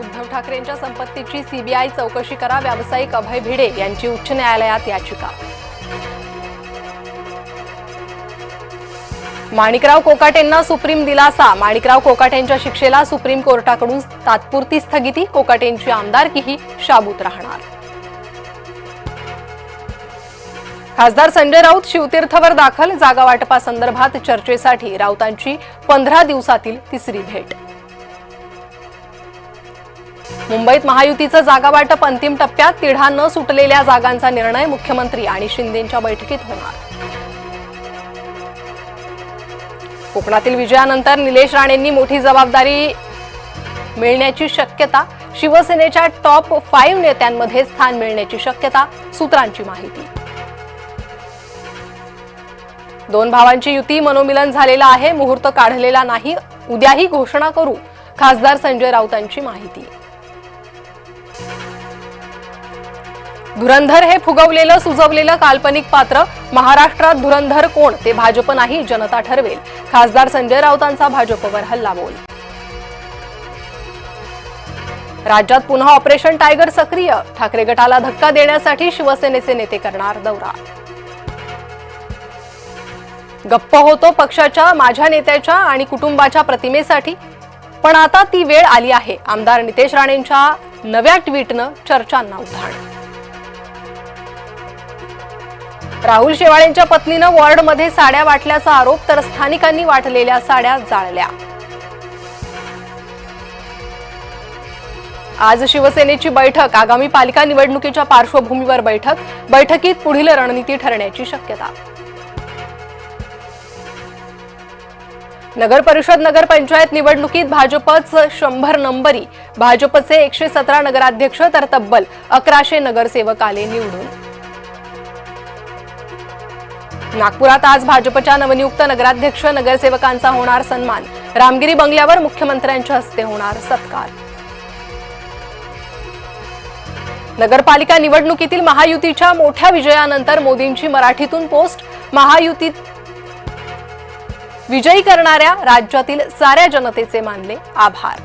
उद्धव ठाकरेंच्या संपत्तीची सीबीआय चौकशी करा, व्यावसायिक अभय भिडे यांची उच्च न्यायालयात याचिका. माणिकराव कोकाटेंना सुप्रीम दिलासा, माणिकराव कोकाटेंच्या शिक्षेला सुप्रीम कोर्टाकडून तात्पुरती स्थगिती, कोकाटेंची आमदारकीही शाबूत राहणार. खासदार संजय राऊत शिवतीर्थवर दाखल, जागा वाटपासंदर्भात चर्चेसाठी राऊतांची 15 दिवसातील तिसरी भेट. मुंबईत महायुतीचं जागा वाटप अंतिम टप्प्यात, तिढा न सुटलेल्या जागांचा निर्णय मुख्यमंत्री आणि शिंदेंच्या बैठकीत होणार. कोकणातील विजयानंतर निलेश राणेंनी मोठी जबाबदारी मिळण्याची शक्यता, शिवसेनेच्या टॉप 5 नेत्यांमध्ये स्थान मिळण्याची शक्यता, सूत्रांची माहिती. 2 भावांची युती मनोमिलन झालेलं आहे, मुहूर्त काढलेला नाही, उद्याही घोषणा करू, खासदार संजय राऊतांची माहिती. धुरंधर हे फुगवलेलं सुजवलेलं काल्पनिक पात्र, महाराष्ट्रात धुरंधर कोण ते भाजप नाही जनता ठरवेल, खासदार संजय राऊतांचा भाजपवर हल्लाबोल. राज्यात पुन्हा ऑपरेशन टायगर सक्रिय, ठाकरे गटाला धक्का देण्यासाठी शिवसेनेचे नेते करणार दौरा. गप्प होतो पक्षाच्या, माझ्या नेत्याच्या आणि कुटुंबाच्या प्रतिमेसाठी, पण आता ती वेळ आली आहे, आमदार नितेश राणेंच्या नव्या ट्विटनं चर्चांना उधाण. राहुल शेवाळेंच्या पत्नीनं वॉर्डमध्ये साड्या वाटल्याचा आरोप, तर स्थानिकांनी वाटलेल्या साड्या जाळल्या. आज शिवसेनेची बैठक, आगामी पालिका निवडणुकीच्या पार्श्वभूमीवर बैठकीत पुढील रणनीती ठरण्याची शक्यता. नगर परिषद नगरपंचायत निवडणुकीत भाजपच 100 नंबरी, भाजपचे 117 नगराध्यक्ष तर तब्बल 1100 नगरसेवक आले निवडून. नागपुरात आज भाजपच्या नवनियुक्त नगराध्यक्ष नगरसेवकांचा होणार सन्मान, रामगिरी बंगल्यावर मुख्यमंत्र्यांच्या हस्ते होणार सत्कार. नगरपालिका निवडणुकीतील महायुतीच्या मोठ्या विजयानंतर मोदींची मराठीतून पोस्ट, महायुतीत विजयी करणाऱ्या राज्यातील साऱ्या जनतेचे मानले आभार.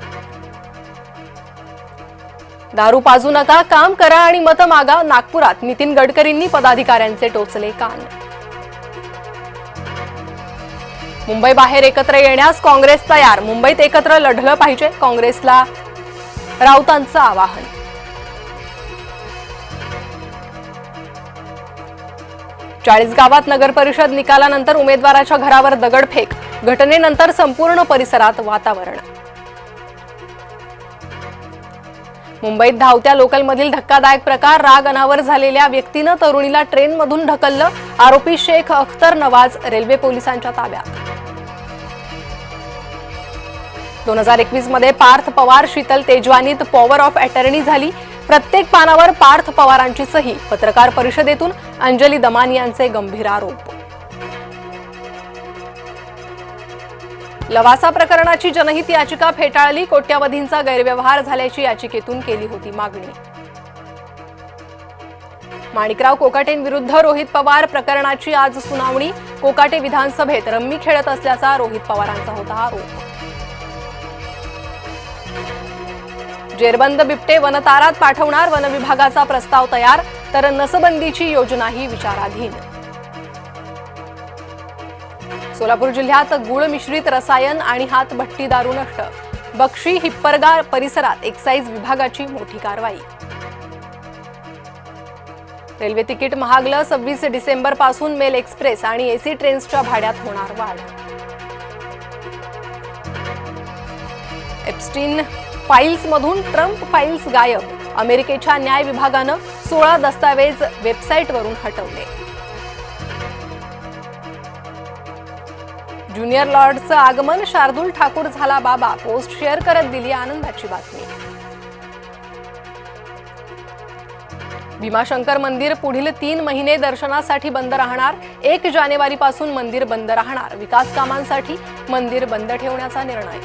दारू पाजू नका, काम करा आणि मत मागा, नागपुरात नितीन गडकरींनी पदाधिकाऱ्यांचे टोचले कान. मुंबई बाहेर एकत्र येण्यास काँग्रेस तयार, मुंबईत एकत्र लढलं पाहिजे, काँग्रेसला राऊतांचं आवाहन. चाळीसगावात नगरपरिषद निकालानंतर उमेदवाराच्या घरावर दगडफेक, घटनेनंतर संपूर्ण परिसरात वातावरण. मुंबईत धावत्या लोकलमधील धक्कादायक प्रकार, राग अनावर झालेल्या व्यक्तीनं तरुणीला ट्रेनमधून ढकललं, आरोपी शेख अख्तर नवाज रेल्वे पोलिसांच्या ताब्यात. 2021 मध्ये पार्थ पवार शीतल तेजवानीत पॉवर ऑफ अटर्नी झाली, प्रत्येक पानावर पार्थ पवारांची सही, पत्रकार परिषदेतून अंजली दमानी यांचे गंभीर आरोप. लवासा प्रकरणाची जनहित याचिका फेटाळली, कोट्यावधींचा गैरव्यवहार झाल्याची याचिकेतून केली होती मागणी. माणिकराव कोकाटेंविरुद्ध रोहित पवार प्रकरणाची आज सुनावणी, कोकाटे विधानसभेत रम्मी खेळत असल्याचा रोहित पवारांचा होता आरोप. जेरबंद बिबटे वनतारात पाठवणार, वन विभागाचा प्रस्ताव तयार, तर नसबंदीची योजनाही विचाराधीन. सोलापूर जिल्ह्यात गुळ मिश्रित रसायन आणि हातभट्टी दारू नष्ट, बक्षी हिप्परगा परिसरात एक्साईज विभागाची मोठी कारवाई. रेल्वे तिकीट महागलं, 26 डिसेंबर पासून मेल एक्सप्रेस आणि एसी ट्रेन्सच्या भाड्यात होणार वाढ. एप्स्टीन फाईल्समधून ट्रम्प फाईल्स गायब, अमेरिकेच्या न्याय विभागानं 16 दस्तावेज वेबसाईटवरून हटवले. ज्युनियर लॉर्डचं आगमन, शार्दूल ठाकूर झाला बाबा, पोस्ट शेअर करत दिली आनंदाची बातमी. भीमाशंकर मंदिर पुढील 3 महिने दर्शनासाठी बंद राहणार, 1 जानेवारीपासून मंदिर बंद राहणार, विकास कामांसाठी मंदिर बंद ठेवण्याचा निर्णय.